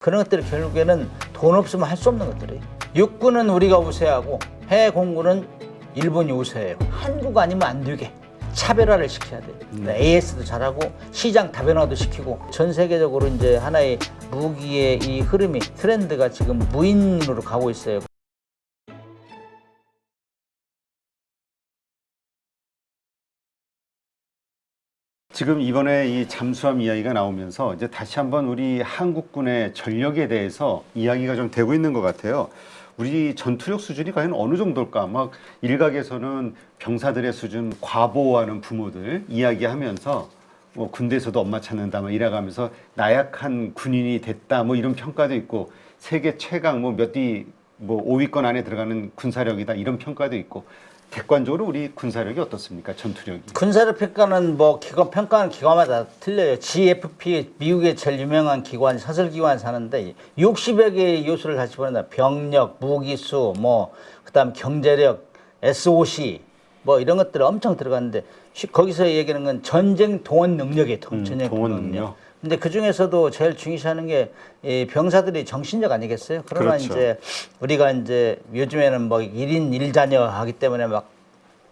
그런 것들이 결국에는 돈 없으면 할 수 없는 것들이에요. 육군은 우리가 우세하고 해외 공군은 일본이 우세해요. 한국 아니면 안 되게 차별화를 시켜야 돼요. AS도 잘하고 시장 다변화도 시키고 전 세계적으로 이제 하나의 무기의 이 흐름이 트렌드가 지금 무인으로 가고 있어요. 지금 이번에 이 잠수함 이야기가 나오면서 이제 다시 한번 우리 한국군의 전력에 대해서 이야기가 좀 되고 있는 것 같아요. 우리 전투력 수준이 과연 어느 정도일까? 막 일각에서는 병사들의 수준 과보호하는 부모들 이야기하면서 뭐 군대에서도 엄마 찾는다 막 이래가면서 나약한 군인이 됐다 뭐 이런 평가도 있고 세계 최강 뭐 몇 위 뭐 5위권 안에 들어가는 군사력이다 이런 평가도 있고 객관적으로 우리 군사력이 어떻습니까? 전투력이. 군사력 평가는 뭐 평가는 기관마다 틀려요. GFP 미국의 제일 유명한 기관 사설 기관에서 하는데 60여 개의 요소를 같이 보낸다. 병력, 무기수, 뭐 그다음 경제력, SOC 뭐 이런 것들 엄청 들어갔는데 거기서 얘기하는 건 전쟁 동원 능력이에요. 전쟁 동원 능력. 근데 그 중에서도 제일 중요시하는 게 이 병사들이 정신력 아니겠어요? 그러나 그렇죠. 이제 우리가 이제 요즘에는 뭐 1인 1자녀 하기 때문에 막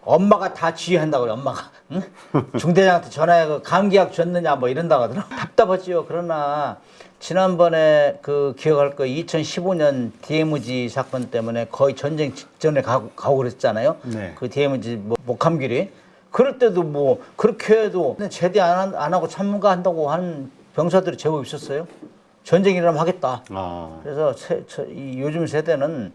엄마가 다 지휘한다고요. 엄마가 응? 중대장한테 전화해 감기약 줬느냐 뭐 이런다고 하더라고요. 답답하지요. 그러나 지난번에 그 기억할 거 2015년 DMZ 사건 때문에 거의 전쟁 직전에 가고 그랬잖아요. 네. 그 DMZ 뭐 목함길이 그럴 때도 뭐 그렇게 해도 제대 안 하고 참가 한다고 하는 병사들이 제법 있었어요. 전쟁 일어나면 하겠다. 그래서 요즘 세대는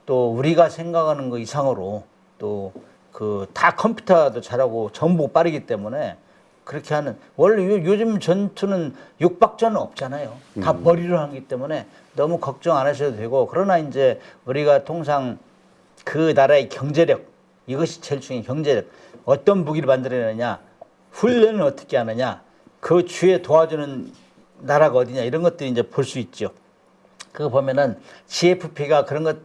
또 우리가 생각하는 거 이상으로 또 그 다 컴퓨터도 잘하고 정보 빠르기 때문에 그렇게 하는 원래 요즘 전투는 육박전은 없잖아요. 다 머리로 하기 때문에 너무 걱정 안 하셔도 되고 그러나 이제 우리가 통상 그 나라의 경제력 이것이 제일 중요한 경제력 어떤 무기를 만들어내느냐 훈련을 어떻게 하느냐 그 주에 도와주는 나라가 어디냐 이런 것들이 이제 볼 수 있죠. 그거 보면은 GFP가 그런 것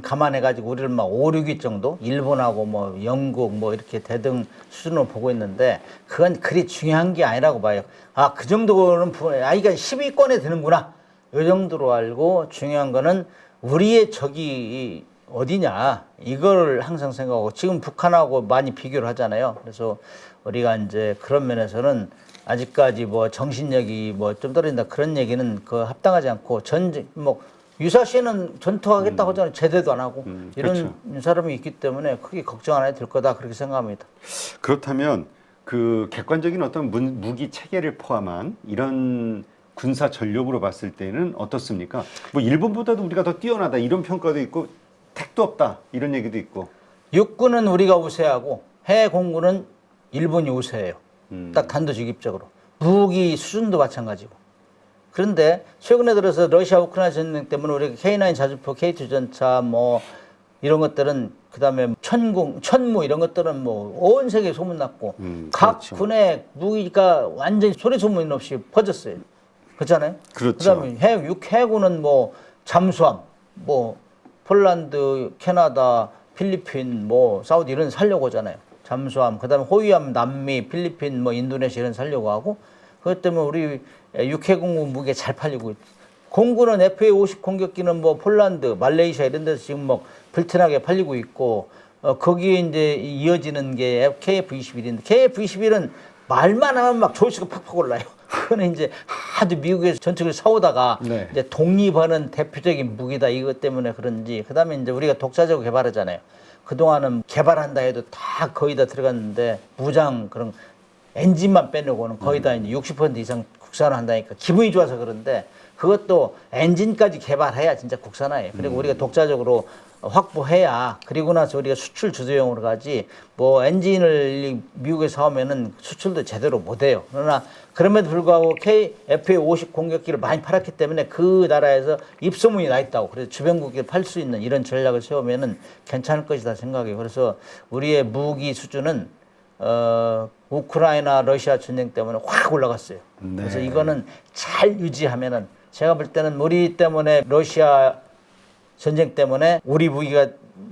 감안해가지고 우리를 막 5, 6위 정도 일본하고 뭐 영국 뭐 이렇게 대등 수준으로 보고 있는데 그건 그리 중요한 게 아니라고 봐요. 아, 그 정도는 이게 10위권에 드는구나. 이 정도로 알고 중요한 거는 우리의 적이 어디냐 이걸 항상 생각하고 지금 북한하고 많이 비교를 하잖아요. 그래서 우리가 이제 그런 면에서는 아직까지 뭐 정신력이 뭐 좀 떨어진다 그런 얘기는 그 합당하지 않고 전쟁 뭐 유사시에는 전투하겠다고 하잖아요. 제대도 안 하고 이런 그렇죠. 사람이 있기 때문에 크게 걱정 안 해도 될 거다 그렇게 생각합니다. 그렇다면 그 객관적인 어떤 무기 체계를 포함한 이런 군사 전력으로 봤을 때는 어떻습니까? 뭐 일본보다도 우리가 더 뛰어나다 이런 평가도 있고 택도 없다 이런 얘기도 있고. 육군은 우리가 우세하고 해외 공군은 일본이 우세해요. 딱 단도직입적으로. 무기 수준도 마찬가지고. 그런데 최근에 들어서 러시아 우크라이나 전쟁 때문에 우리가 K9 자주포, K2 전차 뭐 이런 것들은 그다음에 천무 이런 것들은 뭐 온 세계에 소문났고 각 그렇죠. 군의 무기가 완전히 소리 소문 없이 퍼졌어요. 그렇잖아요. 그렇죠. 그다음에 해군은 뭐 잠수함, 뭐 폴란드, 캐나다, 필리핀, 뭐 사우디 이런 살려고 하잖아요. 잠수함, 그다음에 호위함, 남미, 필리핀, 뭐 인도네시아 이런 살려고 하고 그것 때문에 우리 육해공군 무기가 잘 팔리고 있죠. 공군은 FA-50 공격기는 뭐 폴란드, 말레이시아 이런 데서 지금 뭐 불티나게 팔리고 있고 거기에 이제 이어지는 게 KF-21인데 KF-21은 말만 하면 막 조회수가 팍팍 올라요. 그거는 이제 하도 미국에서 전투기를 사오다가 네. 이제 독립하는 대표적인 무기다 이것 때문에 그런지 그다음에 이제 우리가 독자적으로 개발하잖아요. 그동안은 개발한다 해도 다 거의 다 들어갔는데 무장 그런 엔진만 빼놓고는 거의 다 이제 60% 이상 국산화 한다니까 기분이 좋아서 그런데 그것도 엔진까지 개발해야 진짜 국산화예요. 그리고 우리가 독자적으로 확보해야 그리고 나서 우리가 수출 주도용으로 가지 뭐 엔진을 미국에 사오면은 수출도 제대로 못해요. 그러나 그럼에도 불구하고 KF-50 공격기를 많이 팔았기 때문에 그 나라에서 입소문이 나 있다고. 그래서 주변국에 팔 수 있는 이런 전략을 세우면은 괜찮을 것이다 생각해요. 그래서 우리의 무기 수준은 우크라이나 러시아 전쟁 때문에 확 올라갔어요. 네. 그래서 이거는 잘 유지하면은 제가 볼 때는 우리 때문에 러시아 전쟁 때문에 우리 무기가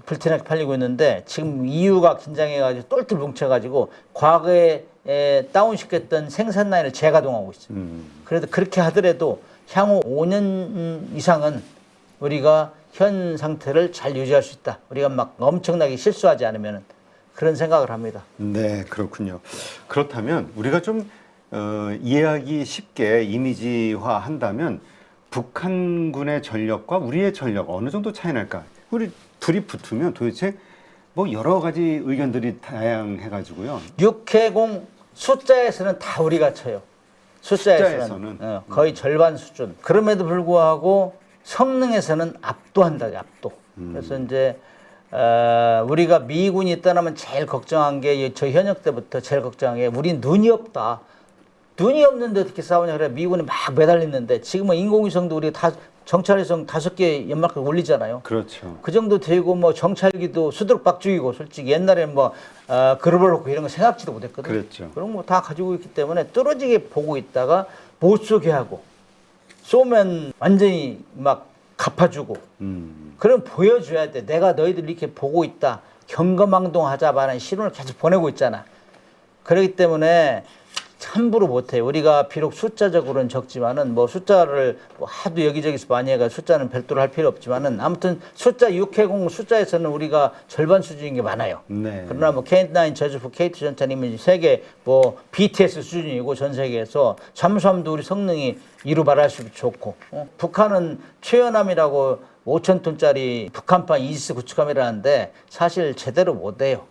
불티나게 팔리고 있는데 지금 EU가 긴장해가지고 똘똘 뭉쳐가지고 과거에 다운시켰던 생산 라인을 재가동하고 있어요. 그래도 그렇게 하더라도 향후 5년 이상은 우리가 현 상태를 잘 유지할 수 있다. 우리가 막 엄청나게 실수하지 않으면 그런 생각을 합니다. 네, 그렇군요. 그렇다면 우리가 좀 이해하기 쉽게 이미지화 한다면 북한군의 전력과 우리의 전력 어느 정도 차이 날까? 우리 둘이 붙으면 도대체 뭐 여러 가지 의견들이 다양해가지고요. 6해공 숫자에서는 다 우리가 쳐요. 숫자에서는 거의 절반 수준. 그럼에도 불구하고 성능에서는 압도한다, 압도. 그래서 이제 우리가 미군이 떠나면 제일 걱정한 게 저 현역 때부터 제일 걱정한 게 우린 눈이 없다. 눈이 없는데 어떻게 싸우냐 그래. 미군이 막 매달리는데 지금은 인공위성도 우리가 다 정찰위성 5개 연말까지 올리잖아요. 그렇죠. 그 정도 되고 뭐 정찰기도 수두룩박죽이고 솔직히 옛날에는 뭐 글로벌 호크 이런 거 생각지도 못했거든요. 그렇죠. 그런 거 다 가지고 있기 때문에 뚫어지게 보고 있다가 못 쏘게 하고 쏘면 완전히 막 갚아주고 그럼 보여줘야 돼. 내가 너희들 이렇게 보고 있다. 경거망동하자라는 신호를 계속 보내고 있잖아. 그렇기 때문에 함부로 못해요. 우리가 비록 숫자적으로는 적지만은 뭐 숫자를 뭐 하도 여기저기서 많이 해가 숫자는 별도로 할 필요 없지만은 아무튼 숫자 6해공 숫자에서는 우리가 절반 수준인 게 많아요. 네. 그러나 뭐 K9 저주프 K2 전차님은 세계 뭐 BTS 수준이고 전 세계에서 잠수함도 우리 성능이 이루 말할 수 좋고 북한은 최연함이라고 5,000톤짜리 북한판 이지스 구축함이라는데 사실 제대로 못해요.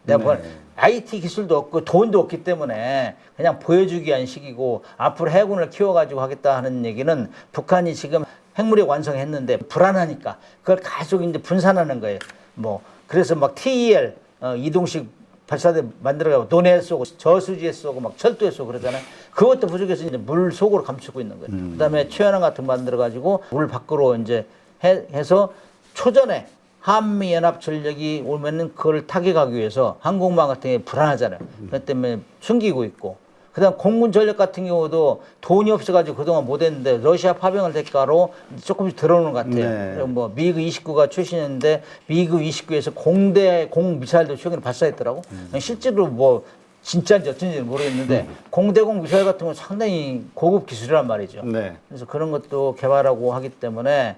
내가 뭐 IT 기술도 없고 돈도 없기 때문에 그냥 보여주기 위한 식이고 앞으로 해군을 키워가지고 하겠다 하는 얘기는 북한이 지금 핵무력 완성했는데 불안하니까 그걸 계속 이제 분산하는 거예요. 뭐 그래서 막 TEL 이동식 발사대 만들어가고 논해에 쏘고 저수지에 쏘고 막 철도에 쏘고 그러잖아요. 그것도 부족해서 이제 물 속으로 감추고 있는 거예요. 그다음에 최연함 같은 거 만들어가지고 물 밖으로 이제 해서 초전에 한미연합 전력이 오면은 그걸 타격하기 위해서 항공모함 같은 게 불안하잖아요. 그렇기 때문에 숨기고 있고. 그다음 공군 전력 같은 경우도 돈이 없어가지고 그동안 못했는데 러시아 파병을 대가로 조금씩 들어오는 것 같아요. 네. 그리고 뭐 미그 29가 출신인데 미그 29에서 공대 공 미사일도 최근에 발사했더라고. 실제로 뭐 진짜인지 어쩐지는 모르겠는데 공대공 미사일 같은 건 상당히 고급 기술이란 말이죠. 네. 그래서 그런 것도 개발하고 하기 때문에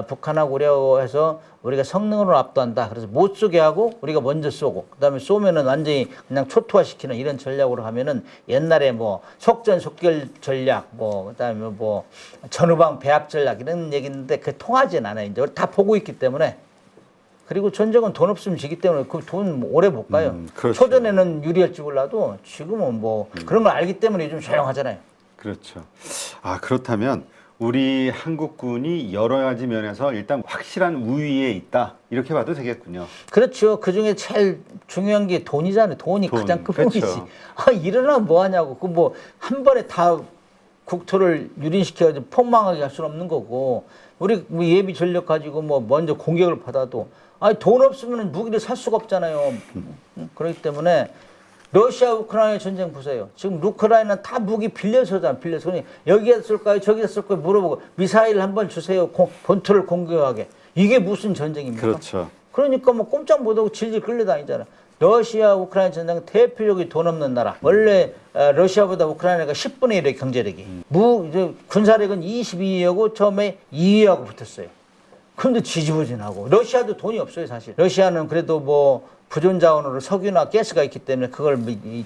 북한하고 우리하고해서 우리가 성능으로 압도한다. 그래서 못 쏘게 하고 우리가 먼저 쏘고 그다음에 쏘면은 완전히 그냥 초토화시키는 이런 전략으로 하면은 옛날에 뭐 속전속결 전략 뭐 그다음에 뭐 전후방 배합 전략 이런 얘기인데 그게 통하진 않아요. 이제 다 보고 있기 때문에. 그리고 전쟁은 돈 없으면 지기 때문에 그 돈 오래 못 가요. 그렇죠. 초전에는 유리할지 몰라도 지금은 뭐 그런 걸 알기 때문에 요즘 조용하잖아요. 그렇죠. 아, 그렇다면 우리 한국군이 여러 가지 면에서 일단 확실한 우위에 있다. 이렇게 봐도 되겠군요. 그렇죠. 그 중에 제일 중요한 게 돈이잖아요. 돈이 돈. 가장 큰 놈이지. 그렇죠. 이러려면 뭐 하냐고. 그 뭐 한 번에 다 국토를 유린시켜가지고 폭망하게 할 수는 없는 거고. 우리 뭐 예비 전력 가지고 뭐 먼저 공격을 받아도 돈 없으면 무기를 살 수가 없잖아요. 그렇기 때문에 러시아 우크라이나 전쟁 보세요. 지금 우크라이나 다 무기 빌려서잖아. 빌려서. 그러니 여기에 쓸까요? 저기에 쓸까요? 물어보고 미사일 한번 주세요. 본토를 공격하게. 이게 무슨 전쟁입니까? 그렇죠. 그러니까 뭐 꼼짝 못하고 질질 끌려다니잖아. 러시아 우크라이나 전쟁 대표적인 돈 없는 나라. 원래 러시아보다 우크라이나가 10분의 1의 경제력이. 이제 군사력은 22위하고 처음에 2위하고 붙었어요. 근데 지지부진하고 러시아도 돈이 없어요 사실. 러시아는 그래도 뭐 부존 자원으로 석유나 가스가 있기 때문에 그걸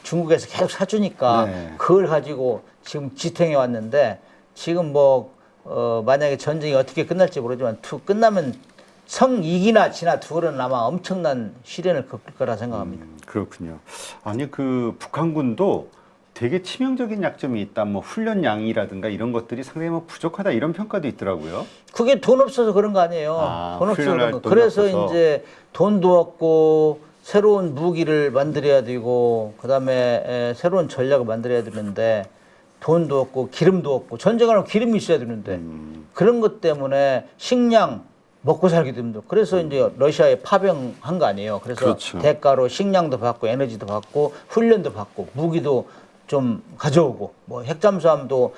중국에서 계속 사주니까 네. 그걸 가지고 지금 지탱해 왔는데 지금 뭐 만약에 전쟁이 어떻게 끝날지 모르지만 끝나면 성이기나 지나 둘은 아마 엄청난 시련을 겪을 거라 생각합니다. 그렇군요. 아니 그 북한군도 되게 치명적인 약점이 있다. 뭐 훈련량이라든가 이런 것들이 상당히 뭐 부족하다 이런 평가도 있더라고요. 그게 돈 없어서 그런 거 아니에요. 돈 없어서 그런 거. 그래서 없어서. 이제 돈도 없고 새로운 무기를 만들어야 되고 그다음에 새로운 전략을 만들어야 되는데 돈도 없고 기름도 없고 전쟁을 하면 기름이 있어야 되는데 그런 것 때문에 식량 먹고 살기도 힘들고 그래서 이제 러시아에 파병한 거 아니에요. 그래서 그렇죠. 대가로 식량도 받고 에너지도 받고 훈련도 받고 무기도 좀 가져오고 뭐 핵잠수함도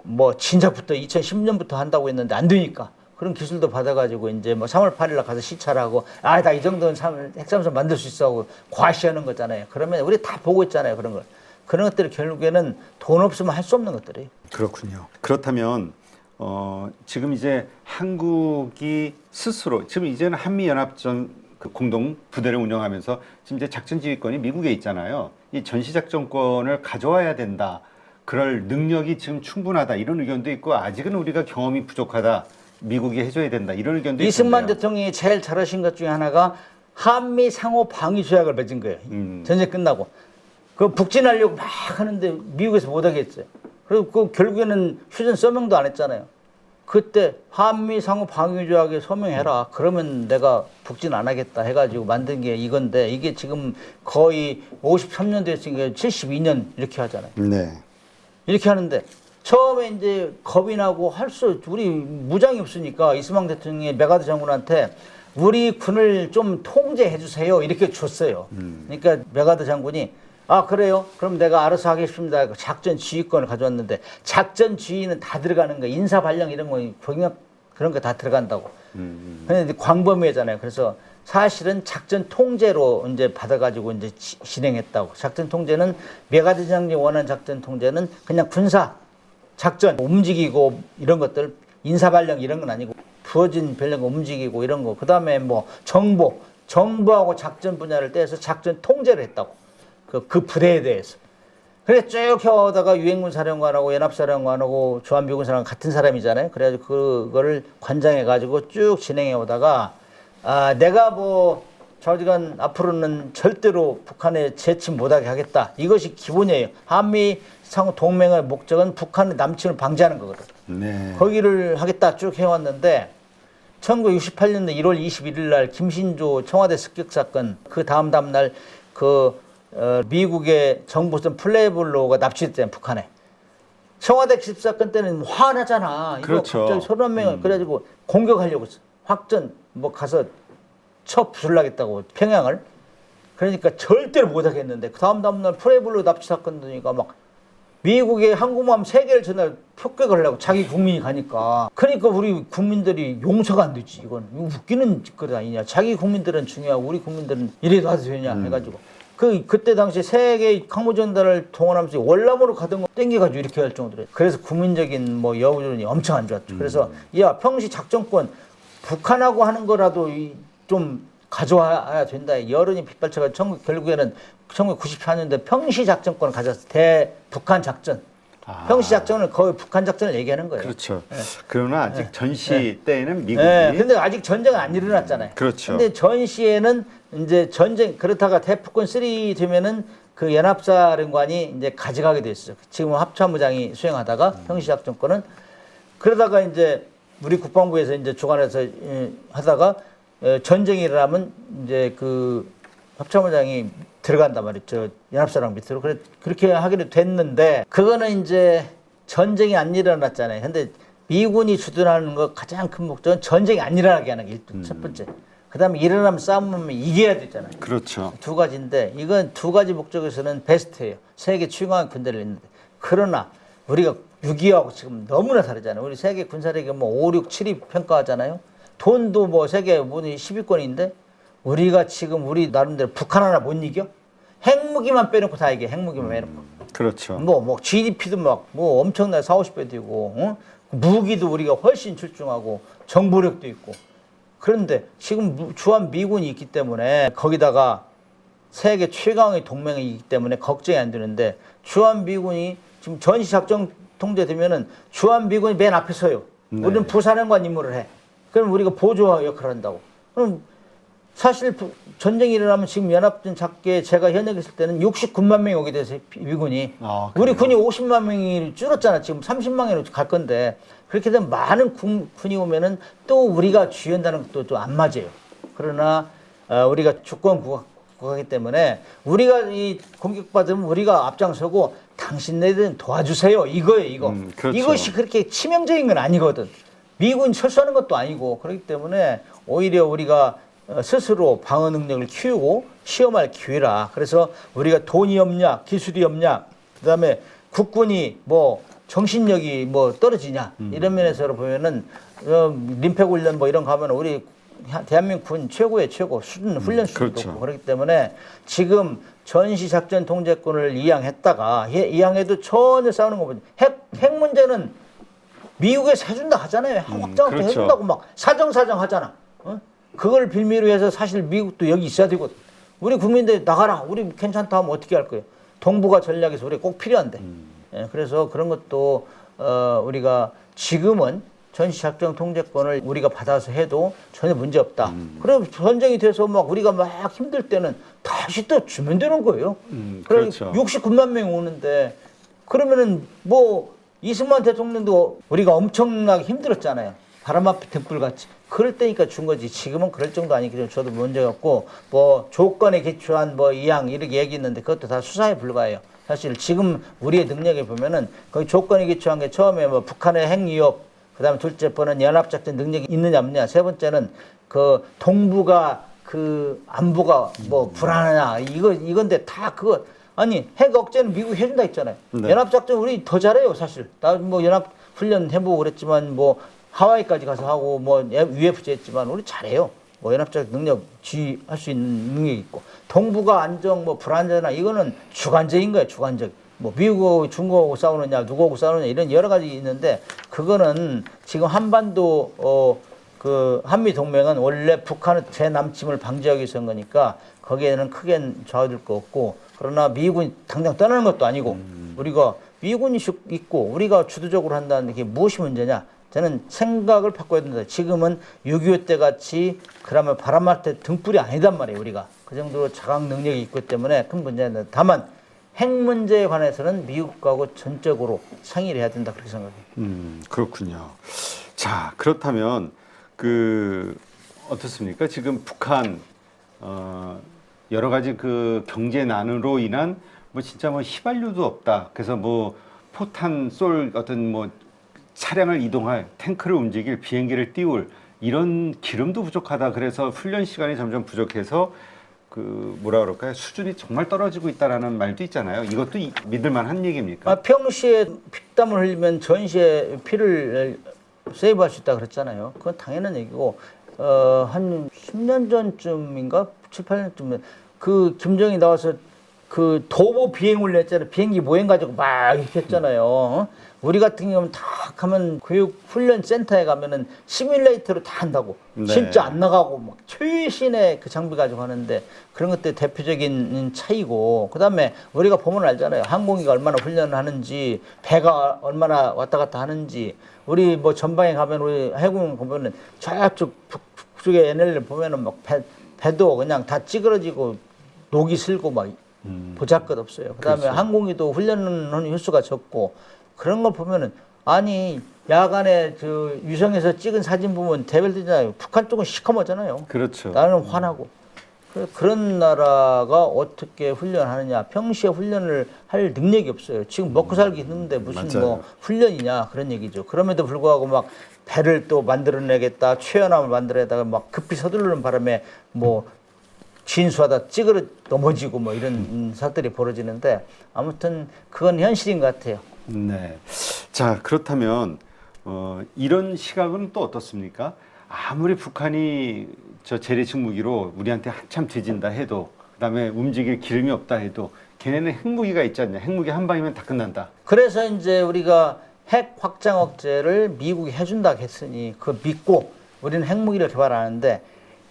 뭐 진작부터 2010년부터 한다고 했는데 안 되니까 그런 기술도 받아가지고 이제 뭐 3월 8일 날 가서 시찰을 하고 나 이 정도는 핵잠수함 만들 수 있어 하고 과시하는 거잖아요. 그러면 우리 다 보고 있잖아요. 그런 걸. 그런 것들이 결국에는 돈 없으면 할 수 없는 것들이에요. 그렇군요. 그렇다면 지금 이제 한국이 스스로 지금 이제는 한미연합전 그 공동 부대를 운영하면서 지금 이제 작전 지휘권이 미국에 있잖아요. 이 전시작전권을 가져와야 된다. 그럴 능력이 지금 충분하다. 이런 의견도 있고 아직은 우리가 경험이 부족하다. 미국이 해줘야 된다. 이런 의견도 있고. 이승만 대통령이 제일 잘하신 것 중에 하나가 한미 상호 방위 조약을 맺은 거예요. 전쟁 끝나고. 그 북진하려고 막 하는데 미국에서 못하게 했어요. 그리고 그 결국에는 휴전 서명도 안 했잖아요. 그때 한미 상호 방위 조약에 서명해라. 그러면 내가 북진 안 하겠다 해가지고 만든 게 이건데 이게 지금 거의 53년 됐으니까 72년 이렇게 하잖아요. 네. 이렇게 하는데 처음에 이제 겁이 나고 우리 무장이 없으니까 이스망 대통령이 메가드 장군한테 우리 군을 좀 통제해 주세요 이렇게 줬어요. 그러니까 메가드 장군이 아 그래요? 그럼 내가 알아서 하겠습니다. 작전 지휘권을 가져왔는데 작전 지휘는 다 들어가는 거야. 인사 발령 이런 거 병역 그런 거 다 들어간다고. 근데 광범위하잖아요. 그래서 사실은 작전 통제로 이제 받아가지고 이제 진행했다고. 작전 통제는 메가드 장군이 원하는 작전 통제는 그냥 군사 작전 움직이고 이런 것들 인사 발령 이런 건 아니고 부어진 별령 움직이고 이런 거. 그다음에 뭐 정보하고 작전 분야를 떼서 작전 통제를 했다고. 그 부대에 대해서. 그래 쭉 해오다가 유엔군 사령관하고 연합사령관하고 주한미군 사령관 같은 사람이잖아요. 그래가지고 그거를 관장해가지고 쭉 진행해오다가 내가 뭐 좌우지간 앞으로는 절대로 북한에 재침 못하게 하겠다. 이것이 기본이에요. 한미 상호 동맹의 목적은 북한의 남침을 방지하는 거거든. 네. 거기를 하겠다 쭉 해왔는데 1968년도 1월 21일 날 김신조 청와대 습격 사건 그 다음 날 미국의 정보선 플레이블로가 납치됐잖아요, 북한에. 청와대 습격 사건 때는 화나잖아. 그렇죠. 이거 갑자기 30명을 그래가지고 공격하려고 했어. 확전 뭐 가서 쳐 부술라겠다고 평양을. 그러니까 절대로 못하겠는데 그 다음 날 플레이블로 납치 사건 되니까 막 미국의 항공모함 3개를 전날 폭격을 하려고 자기 국민이 가니까. 그러니까 우리 국민들이 용서가 안 되지. 이건 웃기는 짓거리 아니냐. 자기 국민들은 중요하고 우리 국민들은 이래도 해도 되냐 해가지고. 그때 당시 세계 항모전단을 동원하면서 월남으로 가던 거 땡겨가지고 이렇게 할 정도로. 그래서 국민적인 뭐 여론이 엄청 안 좋았죠. 그래서 야 평시 작전권 북한하고 하는 거라도 좀 가져와야 된다. 여론이 빗발쳐가 결국에는 1994년도에 평시 작전권을 가졌어. 대북한 작전. 평시 작전을 거의 북한 작전을 얘기하는 거예요. 그렇죠. 네. 그러나 아직 전시 때에는 미국이. 근데 아직 전쟁은 안 일어났잖아요. 그렇죠. 근데 전시에는 이제 전쟁 그렇다가 대북권 3 되면은 그 연합사령관이 이제 가져가게 됐어요. 지금 합참의장이 수행하다가 평시 작전권은 그러다가 이제 우리 국방부에서 이제 주관해서 하다가 전쟁이 일어나면 이제 그 합참의장이 들어간단 말이죠. 연합사령 밑으로. 그렇게 하기로 됐는데 그거는 이제 전쟁이 안 일어났잖아요. 근데 미군이 주둔하는 거 가장 큰 목적은 전쟁이 안 일어나게 하는 게 첫 번째. 그 다음에 일어나면 싸우면 이겨야 되잖아요. 그렇죠. 두 가지인데 이건 두 가지 목적에서는 베스트예요. 세계 최강의 군대를 있는데. 그러나 우리가 6.25하고 지금 너무나 다르잖아요. 우리 세계 군사력이 뭐 5, 6, 7위 평가하잖아요. 돈도 뭐 세계 10위권인데 우리가 지금 우리 나름대로 북한 하나 못 이겨? 핵무기만 빼놓고 다 이겨. 핵무기만 빼놓고. 그렇죠. 뭐 GDP도 막 뭐 엄청나게 40~50배 되고, 무기도 우리가 훨씬 출중하고 정보력도 있고. 그런데 지금 주한 미군이 있기 때문에 거기다가 세계 최강의 동맹이 있기 때문에 걱정이 안 되는데 주한 미군이 지금 전시 작전 통제되면은 주한 미군이 맨 앞에 서요. 네. 우리는 부사령관 임무를 해. 그럼 우리가 보조 역할을 한다고. 그럼 사실 전쟁이 일어나면 지금 연합군 작게 제가 현역에 있을 때는 69만 명이 오게 돼서 미군이. 우리 군이 50만 명이 줄었잖아. 지금 30만 명으로 갈 건데 그렇게 되면 많은 군이 오면은 또 우리가 지휘한다는 것도 또 안 맞아요. 그러나 우리가 주권 국가이기 때문에 우리가 이 공격받으면 우리가 앞장서고 당신네들은 도와주세요. 이거예요. 이거. 그렇죠. 이것이 그렇게 치명적인 건 아니거든. 미군 철수하는 것도 아니고 그렇기 때문에 오히려 우리가 스스로 방어 능력을 키우고 시험할 기회라. 그래서 우리가 돈이 없냐, 기술이 없냐, 그다음에 국군이 뭐 정신력이 뭐 떨어지냐 이런 면에서 보면은 림팩훈련 뭐 이런 거 하면 우리 대한민국 군 최고의 최고 수준 훈련 수준도 그렇죠. 높고 그렇기 때문에 지금 전시 작전 통제권을 이양했다가 이양해도 전혀 싸우는 거 보죠. 핵 문제는 미국에서 해준다 하잖아요. 확장도 그렇죠. 해준다고 막 사정사정 하잖아. 어? 그걸 빌미로 해서 사실 미국도 여기 있어야 되거든. 우리 국민들 나가라. 우리 괜찮다 하면 어떻게 할 거예요? 동북아 전략에서 우리 꼭 필요한데. 예, 그래서 그런 것도 우리가 지금은 전시작전 통제권을 우리가 받아서 해도 전혀 문제 없다. 그럼 전쟁이 돼서 막 우리가 막 힘들 때는 다시 또 주면 되는 거예요. 그렇죠. 69만 명이 오는데 그러면은 뭐 이승만 대통령도 우리가 엄청나게 힘들었잖아요. 바람 앞에 등불같이. 그럴 때니까 준 거지. 지금은 그럴 정도 아니기 때문에 저도 문제가 없고 뭐 조건에 기초한 뭐 이양 이렇게 얘기했는데 그것도 다 수사에 불과해요. 사실 지금 우리의 능력에 보면은 거기 조건에 기초한 게 처음에 뭐 북한의 핵위협, 그다음에 둘째 번은 연합작전 능력이 있느냐 없느냐, 세 번째는 그 동북아 그 안보가 뭐 불안하냐 이건데 다 그거 아니 핵 억제는 미국이 해준다 했잖아요. 네. 연합작전 우리 더 잘해요 사실. 나 뭐 연합 훈련 해보고 그랬지만 뭐 하와이까지 가서 하고 뭐 UFC 했지만 우리 잘해요. 뭐 연합작 능력 지휘할 수 있는 능력이 있고 동북아 안정 뭐 불안전이나 이거는 주관적인 거예요. 주관적. 뭐 미국하고 중국하고 싸우느냐 누구하고 싸우느냐 이런 여러 가지 있는데 그거는 지금 한반도 그 한미 동맹은 원래 북한의 재남침을 방지하기 위해서 한 거니까 거기에는 크게 좌우될 거 없고 그러나 미국이 당장 떠나는 것도 아니고 우리가 미군이 있고 우리가 주도적으로 한다는 게 무엇이 문제냐? 저는 생각을 바꿔야 된다. 지금은 6.25 때 같이 그러면 바람할 때 등불이 아니단 말이에요. 우리가 그 정도로 자각 능력이 있기 때문에 큰 문제는 다만 핵 문제에 관해서는 미국하고 전적으로 상의를 해야 된다 그렇게 생각해요. 그렇군요. 자 그렇다면 그 어떻습니까? 지금 북한 여러 가지 그 경제난으로 인한 뭐 진짜 뭐 휘발유도 없다. 그래서 뭐 포탄 쏠 어떤 뭐 차량을 이동할 탱크를 움직일 비행기를 띄울 이런 기름도 부족하다. 그래서 훈련 시간이 점점 부족해서 그 뭐라 그럴까요? 수준이 정말 떨어지고 있다라는 말도 있잖아요. 이것도 믿을 만한 얘기입니까? 평시에 피땀을 흘리면 전시에 피를 세이브할 수 있다 그랬잖아요. 그건 당연한 얘기고 한 10년 전쯤인가 7, 8년쯤에 그 김정이 나와서 그 도보 비행을 했잖아요. 비행기 모형 가지고 막 이렇게 했잖아요. 우리 같은 경우는 다 가면 교육 훈련 센터에 가면은 시뮬레이터로 다 한다고. 네. 실제 안 나가고 막 최신의 그 장비 가지고 하는데 그런 것들 대표적인 차이고 그다음에 우리가 보면 알잖아요. 항공기가 얼마나 훈련을 하는지 배가 얼마나 왔다 갔다 하는지 우리 뭐 전방에 가면 우리 해군 보면은 저쪽 북쪽에 NLL 보면은 막 배도 그냥 다 찌그러지고 녹이 슬고 막 보잘것없어요. 그다음에 그렇죠. 항공기도 훈련하는 횟수가 적고 그런 걸 보면은 아니 야간에 그 위성에서 찍은 사진 보면 대별되잖아요. 북한 쪽은 시커멓잖아요. 그렇죠. 나는 화나고 그런 나라가 어떻게 훈련하느냐? 평시에 훈련을 할 능력이 없어요. 지금 먹고 살기 힘든데 무슨 맞아요. 뭐 훈련이냐 그런 얘기죠. 그럼에도 불구하고 막 배를 또 만들어내겠다, 최연함을 만들어내다가 막 급히 서두르는 바람에 뭐 진수하다 찌그러 넘어지고 뭐 이런 사들이 벌어지는데 아무튼 그건 현실인 것 같아요. 네. 자 그렇다면 이런 시각은 또 어떻습니까? 아무리 북한이 저 재래식 무기로 우리한테 한참 뒤진다 해도 그다음에 움직일 기름이 없다 해도 걔네는 핵무기가 있지 않냐? 핵무기 한 방이면 다 끝난다. 그래서 이제 우리가 핵 확장 억제를 미국이 해준다 했으니 그거 믿고 우리는 핵무기를 개발하는데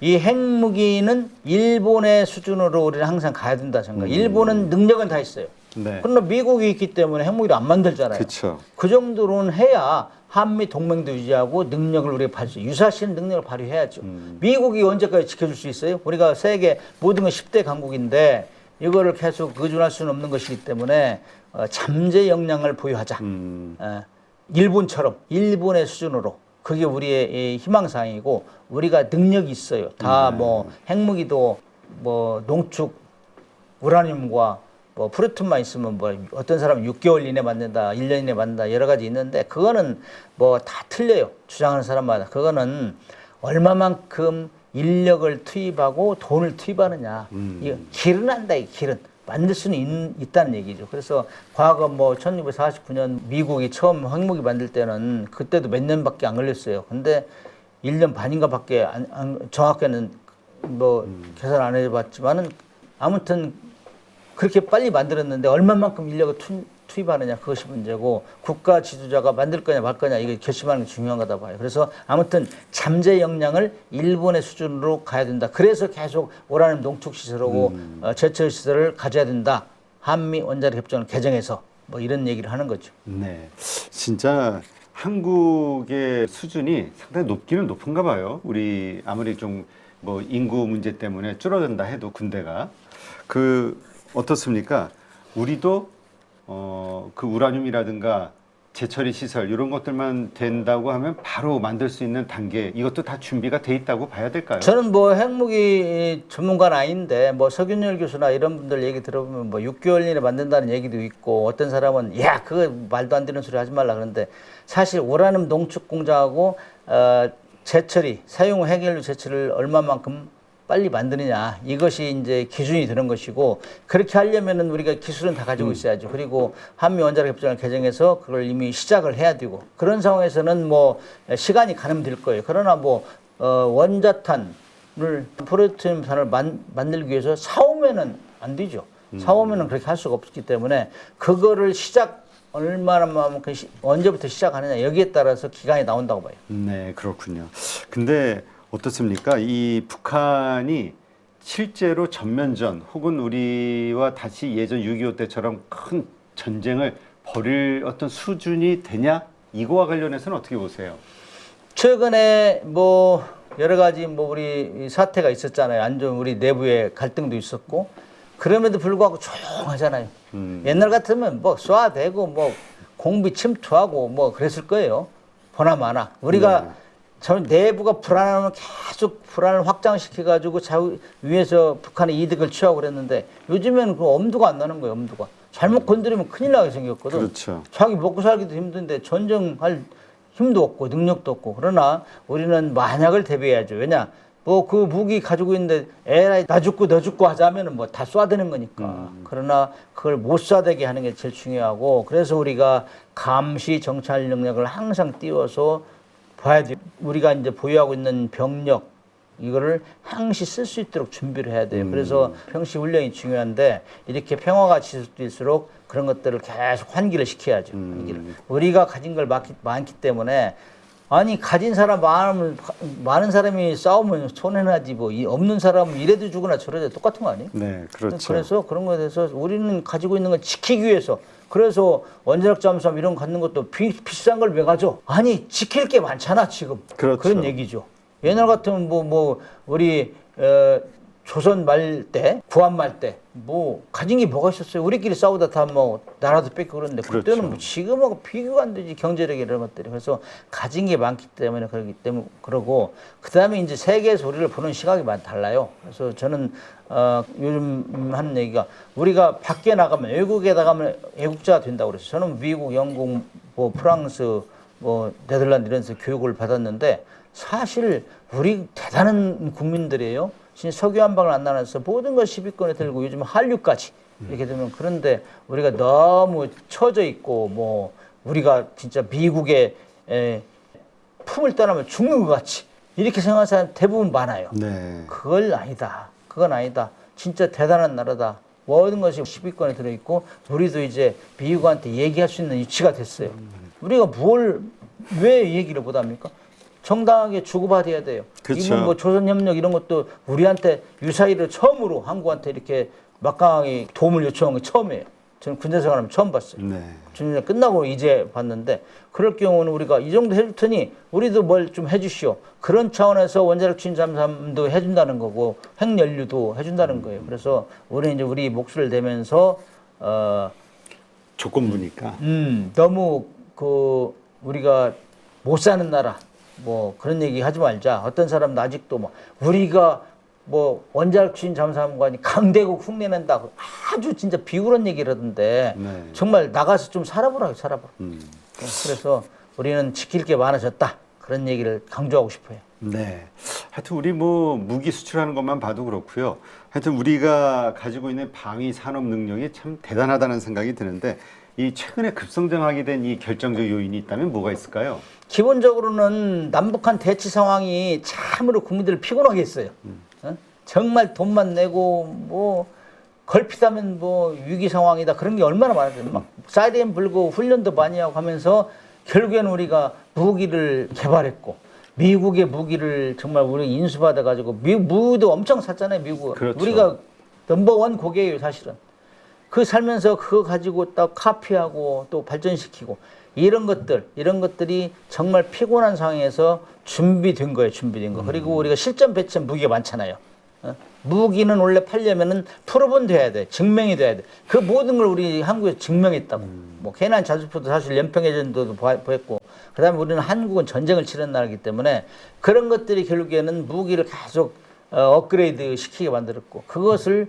이 핵무기는 일본의 수준으로 우리는 항상 가야 된다 생각. 일본은 능력은 다 있어요. 네. 그러나 미국이 있기 때문에 핵무기를 안 만들잖아요. 그렇죠. 그 정도로는 해야 한미 동맹도 유지하고 능력을 우리가 유사시한 능력을 발휘해야죠. 미국이 언제까지 지켜줄 수 있어요? 우리가 세계 모든 건 10대 강국인데 이거를 계속 의존할 수는 없는 것이기 때문에 잠재 역량을 보유하자. 일본처럼 일본의 수준으로 그게 우리의 희망사항이고 우리가 능력이 있어요. 다 뭐 핵무기도 뭐 농축 우라늄과 뭐 프루톤만 있으면 뭐 어떤 사람은 6개월 이내 만든다, 1년 이내 만든다 여러 가지 있는데 그거는 뭐 다 틀려요. 주장하는 사람마다. 그거는 얼마만큼 인력을 투입하고 돈을 투입하느냐. 이 길은 한다, 이 길은. 만들 수는 있다는 얘기죠. 그래서 과거 뭐 1949년 미국이 처음 핵무기 만들 때는 그때도 몇 년밖에 안 걸렸어요. 근데 1년 반인가 밖에 정확히는 뭐 계산 안 해봤지만은 아무튼 그렇게 빨리 만들었는데 얼마만큼 인력을 투입하느냐 그것이 문제고 국가 지도자가 만들 거냐 말 거냐 이게 결심하는 게 중요한 거다 봐요. 그래서 아무튼 잠재 역량을 일본의 수준으로 가야 된다. 그래서 계속 우라늄 농축 시설하고 제철 시설을 가져야 된다. 한미 원자력 협정을 개정해서 뭐 이런 얘기를 하는 거죠. 네, 진짜 한국의 수준이 상당히 높기는 높은가 봐요. 우리 아무리 좀 뭐 인구 문제 때문에 줄어든다 해도 군대가 어떻습니까? 우리도 그 우라늄이라든가 재처리 시설 이런 것들만 된다고 하면 바로 만들 수 있는 단계 이것도 다 준비가 돼 있다고 봐야 될까요? 저는 뭐 핵무기 전문가는 아닌데 뭐 석윤열 교수나 이런 분들 얘기 들어보면 뭐 6개월 이내에 만든다는 얘기도 있고 어떤 사람은 야 그거 말도 안 되는 소리 하지 말라 그러는데 사실 우라늄 농축 공장하고 재처리 사용 후 핵연료 재처리를 얼마만큼 빨리 만드느냐 이것이 이제 기준이 되는 것이고 그렇게 하려면은 우리가 기술은 다 가지고 있어야죠. 그리고 한미 원자력 협정을 개정해서 그걸 이미 시작을 해야 되고 그런 상황에서는 뭐 시간이 가늠될 거예요. 그러나 뭐 원자탄을 프로토늄탄을 만들기 위해서 사오면은 안 되죠. 사오면은 그렇게 할 수가 없기 때문에 그거를 얼마만큼 언제부터 시작하느냐 여기에 따라서 기간이 나온다고 봐요. 네, 그렇군요. 근데 어떻습니까? 이 북한이 실제로 전면전 혹은 우리와 다시 예전 6.25 때처럼 큰 전쟁을 벌일 어떤 수준이 되냐? 이거와 관련해서는 어떻게 보세요? 최근에 뭐 여러 가지 뭐 우리 사태가 있었잖아요. 안 좋은 우리 내부의 갈등도 있었고 그럼에도 불구하고 조용하잖아요. 옛날 같으면 뭐 쏴대고 뭐 공비 침투하고 뭐 그랬을 거예요. 보나마나 우리가 저는 내부가 불안하면 계속 불안을 확장시켜가지고 위에서 북한의 이득을 취하고 그랬는데 요즘에는 그 엄두가 안 나는 거예요. 엄두가 잘못 건드리면 큰일 나게 생겼거든. 그렇죠. 자기 먹고 살기도 힘든데 전쟁할 힘도 없고 능력도 없고 그러나 우리는 만약을 대비해야죠. 왜냐 뭐 그 무기 가지고 있는데 에라이 나 죽고 너 죽고 하자면은 뭐 다 쏴대는 거니까. 그러나 그걸 못 쏴대게 하는 게 제일 중요하고 그래서 우리가 감시 정찰 능력을 항상 띄워서 봐야 돼. 우리가 이제 보유하고 있는 병력 이거를 항시 쓸 수 있도록 준비를 해야 돼요. 그래서 평시 훈련이 중요한데 이렇게 평화가 지속될수록 그런 것들을 계속 환기를 시켜야죠. 환기를. 우리가 가진 걸 많기 때문에 아니 가진 사람 많은 사람이 싸우면 손해나지 뭐 없는 사람은 이래도 죽으나 저래도 똑같은 거 아니에요? 네, 그렇죠. 그래서 그런 거에 대해서 우리는 가지고 있는 걸 지키기 위해서 그래서 원자력 잠수함 이런 거 갖는 것도 비싼 걸 왜 가져? 아니 지킬 게 많잖아 지금. 그렇죠. 그런 얘기죠. 옛날 같으면 뭐 우리 조선 말 때, 구한 말 때 뭐 가진 게 뭐가 있었어요? 우리끼리 싸우다 다 뭐 나라도 뺏고 그러는데 그렇죠. 그때는 뭐 지금하고 비교가 안 되지 경제력 이런 것들이. 그래서 가진 게 많기 때문에 그러기 때문에 그러고 그다음에 이제 세계에서 우리를 보는 시각이 많이 달라요. 그래서 저는 요즘 하는 얘기가 우리가 밖에 나가면 외국에 나가면 애국자가 된다고 그랬어요. 저는 미국, 영국, 뭐 프랑스, 뭐 네덜란드 이런 데서 교육을 받았는데 사실 우리 대단한 국민들이에요. 진짜 석유 한 방울 안 나눠서 모든 걸 10위권에 들고 요즘 한류까지 이렇게 되면 그런데 우리가 너무 처져 있고 뭐 우리가 진짜 미국의 품을 떠나면 죽는 것 같이 이렇게 생각하는 사람 대부분 많아요. 네. 그건 아니다. 그건 아니다. 진짜 대단한 나라다. 모든 것이 10위권에 들어있고 우리도 이제 미국한테 얘기할 수 있는 위치가 됐어요. 우리가 왜 얘기를 못합니까? 정당하게 주고받아야 돼요. 그쵸. 이번 뭐 조선협력 이런 것도 우리한테 유사일을 처음으로 한국한테 이렇게 막강하게 도움을 요청한 게 처음이에요. 저는 군대생활하면 처음 봤어요. 네. 준비가 끝나고 이제 봤는데 그럴 경우는 우리가 이 정도 해줄 테니 우리도 뭘 좀 해주시오. 그런 차원에서 원자력 추진 잠수함도 해준다는 거고 핵연료도 해준다는 거예요. 그래서 우리는 이제 우리 목소리를 대면서 조건부니까. 너무 우리가 못 사는 나라 뭐 그런 얘기 하지 말자. 어떤 사람도 아직도 뭐 우리가 뭐 원자력 추진 잠수함관이 강대국 흉내낸다. 아주 진짜 비굴한 얘기를 하던데 네. 정말 나가서 좀 살아보라고 살아보라. 그래서 우리는 지킬 게 많아졌다. 그런 얘기를 강조하고 싶어요. 네. 하여튼 우리 뭐 무기 수출하는 것만 봐도 그렇고요. 하여튼 우리가 가지고 있는 방위 산업 능력이 참 대단하다는 생각이 드는데 이 최근에 급성장하게 된 이 결정적 요인이 있다면 뭐가 있을까요? 기본적으로는 남북한 대치 상황이 참으로 국민들을 피곤하게 했어요. 정말 돈만 내고 뭐 걸핏하면 뭐 위기 상황이다 그런 게 얼마나 많아요. 막 사이렌 불고 훈련도 많이 하고 하면서 결국에는 우리가 무기를 개발했고 미국의 무기를 정말 우리 인수받아 가지고 무기도 엄청 샀잖아요. 미국. 그렇죠. 우리가 넘버원 고객이에요, 사실은. 그 살면서 그거 가지고 딱 카피하고 또 발전시키고 이런 것들이 정말 피곤한 상황에서 준비된 거예요, 준비된 거. 그리고 우리가 실전 배치한 무기가 많잖아요. 무기는 원래 팔려면은 프로분 돼야 돼, 증명이 돼야 돼. 그 모든 걸 우리 한국에서 증명했다고. 뭐 케난 자주포도 사실 연평해전도 보였고, 그다음에 우리는 한국은 전쟁을 치른 나라이기 때문에 그런 것들이 결국에는 무기를 계속 업그레이드 시키게 만들었고, 그것을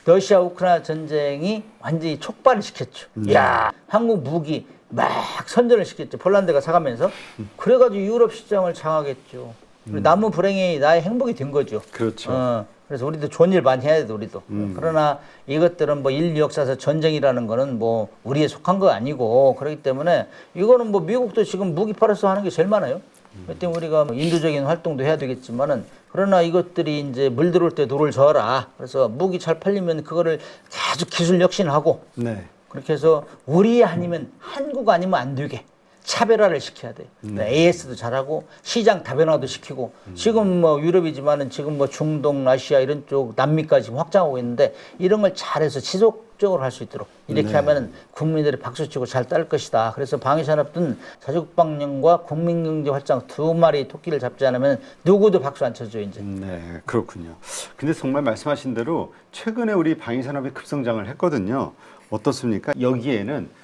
러시아 우크라이나 전쟁이 완전히 촉발을 시켰죠. 야, 한국 무기 막 선전을 시켰죠. 폴란드가 사가면서. 그래가지고 유럽 시장을 장악했죠. 남은 불행이 나의 행복이 된 거죠. 그렇죠. 그래서 우리도 좋은 일 많이 해야 돼, 우리도. 그러나 이것들은 뭐 인류 역사에서 전쟁이라는 거는 뭐 우리에 속한 거 아니고, 그렇기 때문에 이거는 뭐 미국도 지금 무기 팔아서 하는 게 제일 많아요. 그때 우리가 뭐 인도적인 활동도 해야 되겠지만은, 그러나 이것들이 이제 물 들어올 때 돌을 저어라. 그래서 무기 잘 팔리면 그거를 계속 기술 혁신하고, 네. 그렇게 해서 우리 아니면 한국 아니면 안 되게 차별화를 시켜야 돼요. AS도 잘하고 시장 다변화도 시키고 지금 뭐 유럽이지만은 지금 뭐 중동, 아시아 이런 쪽 남미까지 지금 확장하고 있는데 이런 걸 잘해서 지속적으로 할 수 있도록 이렇게 네. 하면은 국민들이 박수치고 잘 따를 것이다. 그래서 방위산업은 자주국방령과 국민경제 활장 두 마리 토끼를 잡지 않으면 누구도 박수 안 쳐줘요 이제. 네, 그렇군요. 근데 정말 말씀하신 대로 최근에 우리 방위산업이 급성장을 했거든요. 어떻습니까? 여기에는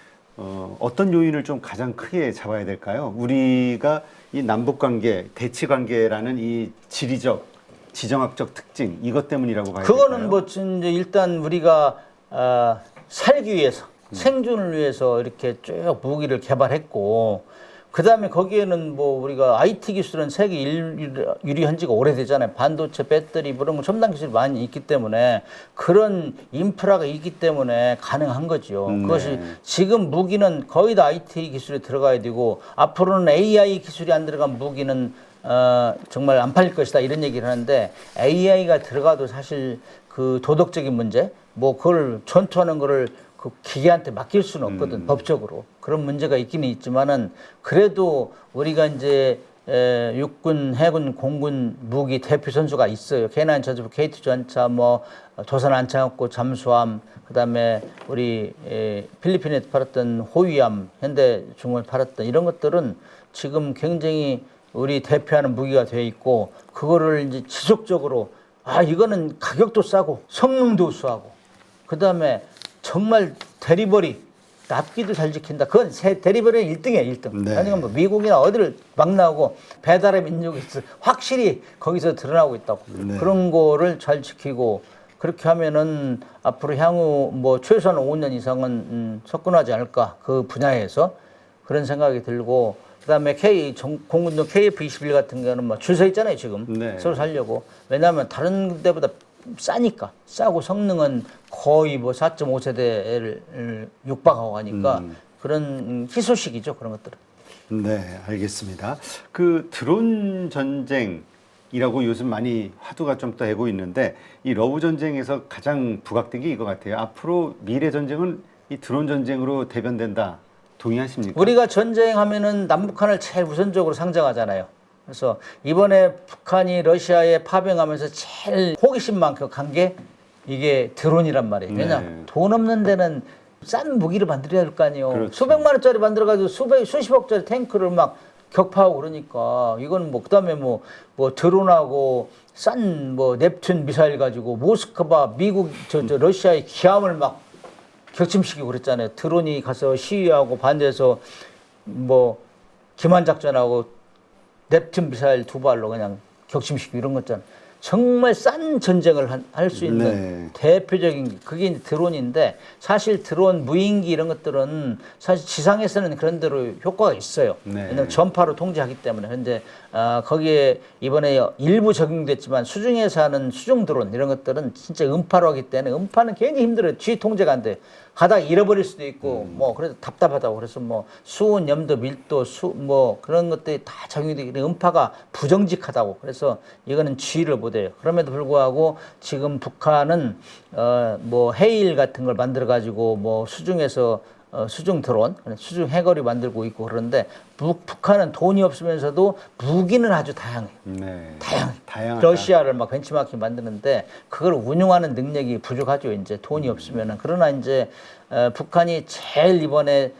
어떤 요인을 좀 가장 크게 잡아야 될까요? 우리가 이 남북관계, 대치관계라는 이 지리적, 지정학적 특징 이것 때문이라고 봐야 될까요? 그거는 뭐 이제 일단 우리가 살기 위해서 생존을 위해서 이렇게 쭉 무기를 개발했고, 그 다음에 거기에는 뭐 우리가 IT 기술은 세계 유리한 지가 오래되잖아요. 반도체, 배터리, 뭐 이런 거 첨단 기술이 많이 있기 때문에 그런 인프라가 있기 때문에 가능한 거죠. 그것이 지금 무기는 거의 다 IT 기술이 들어가야 되고, 앞으로는 AI 기술이 안 들어간 무기는 정말 안 팔릴 것이다 이런 얘기를 하는데, AI가 들어가도 사실 그 도덕적인 문제, 뭐 그걸 전투하는 거를 그 기계한테 맡길 수는 없거든, 법적으로. 그런 문제가 있기는 있지만은, 그래도 우리가 이제 육군, 해군, 공군 무기 대표 선수가 있어요. K9 저주부, K2 전차, 뭐 도산 안창호고 잠수함, 그다음에 우리 필리핀에 팔았던 호위함, 현대중공에 팔았던 이런 것들은 지금 굉장히 우리 대표하는 무기가 돼 있고, 그거를 이제 지속적으로 이거는 가격도 싸고 성능도 우수하고, 그다음에 정말 데리버리 납기도 잘 지킨다. 그건 데리버리는 1등이에요, 1등. 네. 그러니까 뭐 미국이나 어디를 막 나오고 배달의 민족이 확실히 거기서 드러나고 있다고. 네. 그런 거를 잘 지키고, 그렇게 하면은 앞으로 향후 뭐 최소한 5년 이상은 석권하지 않을까, 그 분야에서. 그런 생각이 들고, 그다음에 공군도 KF-21 같은 경우는 뭐 줄 서 있잖아요, 지금. 네. 서로 살려고. 왜냐하면 다른 데보다 싸니까. 싸고 성능은 거의 뭐 4.5세대를 육박하고 가니까 그런 희소식이죠, 그런 것들은. 네, 알겠습니다. 그 드론 전쟁이라고 요즘 많이 화두가 좀 되고 있는데, 이 러브 전쟁에서 가장 부각된 게 이거 같아요. 앞으로 미래 전쟁은 이 드론 전쟁으로 대변된다. 동의하십니까? 우리가 전쟁하면은 남북한을 제일 우선적으로 상정하잖아요. 그래서 이번에 북한이 러시아에 파병하면서 제일 호기심 많게 간 게 이게 드론이란 말이에요. 왜냐? 네. 돈 없는 데는 싼 무기를 만들어야 될 거 아니에요. 그렇죠. 수백만 원짜리 만들어가지고 수십억짜리 탱크를 막 격파하고 그러니까, 이건 뭐 그다음에 뭐 드론하고 싼 뭐 넵튠 미사일 가지고 모스크바 미국 러시아의 기함을 막 격침시키고 그랬잖아요. 드론이 가서 시위하고 반대해서 뭐 기만작전하고 넵튠 미사일 2발로 그냥 격침시키고 이런 거 있잖아요. 정말 싼 전쟁을 할 수 있는 네. 대표적인 게 그게 이제 드론인데, 사실 드론 무인기 이런 것들은 사실 지상에서는 그런 대로 효과가 있어요. 네. 왜냐하면 전파로 통제하기 때문에. 현재 거기에 이번에 일부 적용됐지만 수중에서 하는 수중 드론 이런 것들은 진짜 음파로 하기 때문에, 음파는 굉장히 힘들어요. G 통제가 안 돼. 가다가 잃어버릴 수도 있고 뭐 그래서 답답하다고 그래서 뭐 수온, 염도, 밀도, 뭐 그런 것들이 다 적용이 되기 음파가 부정직하다고 그래서 이거는 지휘를 못해요. 그럼에도 불구하고 지금 북한은 뭐 해일 같은 걸 만들어 가지고 뭐 수중에서 수중 드론, 수중 해거리 만들고 있고 그런데 북한은 돈이 없으면서도 무기는 아주 다양해요. 네. 다양하다. 러시아를 막 벤치마킹 만드는데 그걸 운용하는 능력이 부족하죠. 이제 돈이 없으면은. 그러나 이제 북한이 제일 이번에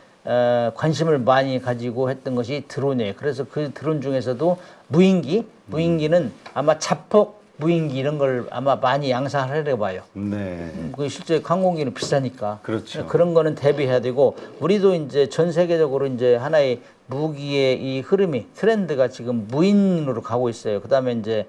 관심을 많이 가지고 했던 것이 드론이에요. 그래서 그 드론 중에서도 무인기는 아마 자폭 무인기 이런 걸 아마 많이 양산하려고 봐요. 네. 그 실제 항공기는 비싸니까. 그렇죠. 그런 거는 대비해야 되고 우리도 이제 전 세계적으로 이제 하나의 무기의 이 흐름이 트렌드가 지금 무인으로 가고 있어요. 그다음에 이제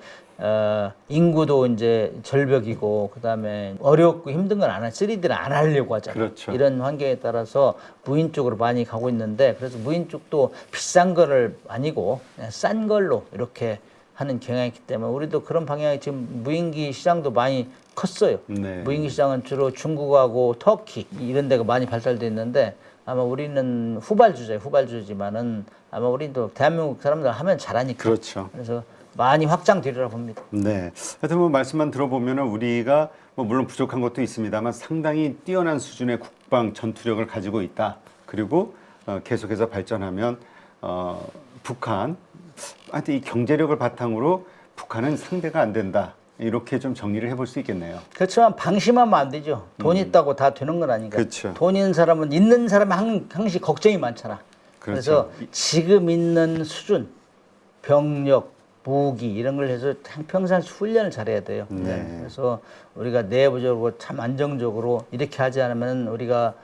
인구도 이제 절벽이고 그다음에 어렵고 힘든 건 안 해. 3D는 안 하려고 하잖아요. 그렇죠. 이런 환경에 따라서 무인 쪽으로 많이 가고 있는데 그래서 무인 쪽도 비싼 거를 아니고 그냥 싼 걸로 이렇게 하는 경향이 있기 때문에 우리도 그런 방향이 지금 무인기 시장도 많이 컸어요. 네. 무인기 시장은 주로 중국하고 터키 이런 데가 많이 발달돼 있는데 아마 우리는 후발주지만은 아마 우리도 대한민국 사람들 하면 잘하니까. 그렇죠. 그래서 많이 확장되리라 봅니다. 네. 하여튼 뭐 말씀만 들어보면은 우리가 뭐 물론 부족한 것도 있습니다만 상당히 뛰어난 수준의 국방 전투력을 가지고 있다. 그리고 계속해서 발전하면 북한 하여튼 이 경제력을 바탕으로 북한은 상대가 안 된다. 이렇게 좀 정리를 해볼 수 있겠네요. 그렇지만 방심하면 안 되죠. 돈 있다고 다 되는 건 아니니까. 그렇죠. 돈 있는 사람은 있는 사람이 항상 걱정이 많잖아. 그렇죠. 그래서 지금 있는 수준, 병력, 무기 이런 걸 해서 평생 훈련을 잘해야 돼요. 네. 그래서 우리가 내부적으로 참 안정적으로 이렇게 하지 않으면 우리가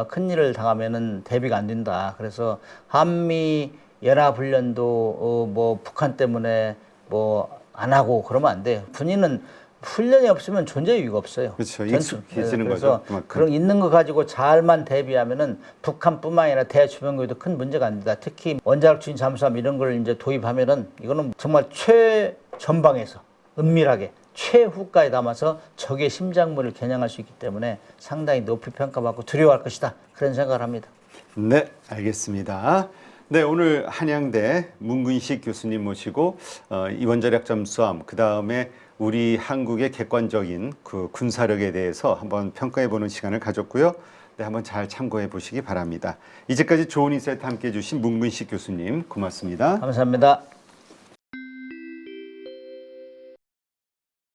큰 일을 당하면은 대비가 안 된다. 그래서 한미 연합훈련도 뭐 북한 때문에 뭐 안 하고 그러면 안 돼요. 군인은 훈련이 없으면 존재 이유가 없어요. 그렇죠. 익숙해지는 그래서 거죠. 그만큼. 그런 있는 거 가지고 잘만 대비하면은 북한뿐만 아니라 대주변국에도 큰 문제가 안 된다. 특히 원자력 추진 잠수함 이런 걸 이제 도입하면은 이거는 정말 최전방에서 은밀하게 최후가에 담아서 적의 심장부를 겨냥할 수 있기 때문에 상당히 높이 평가받고 두려워할 것이다. 그런 생각을 합니다. 네, 알겠습니다. 네, 오늘 한양대 문근식 교수님 모시고 원자력 잠수함 그다음에 우리 한국의 객관적인 그 군사력에 대해서 한번 평가해 보는 시간을 가졌고요. 네, 한번 잘 참고해 보시기 바랍니다. 이제까지 좋은 인사이트 함께 해 주신 문근식 교수님 고맙습니다. 감사합니다.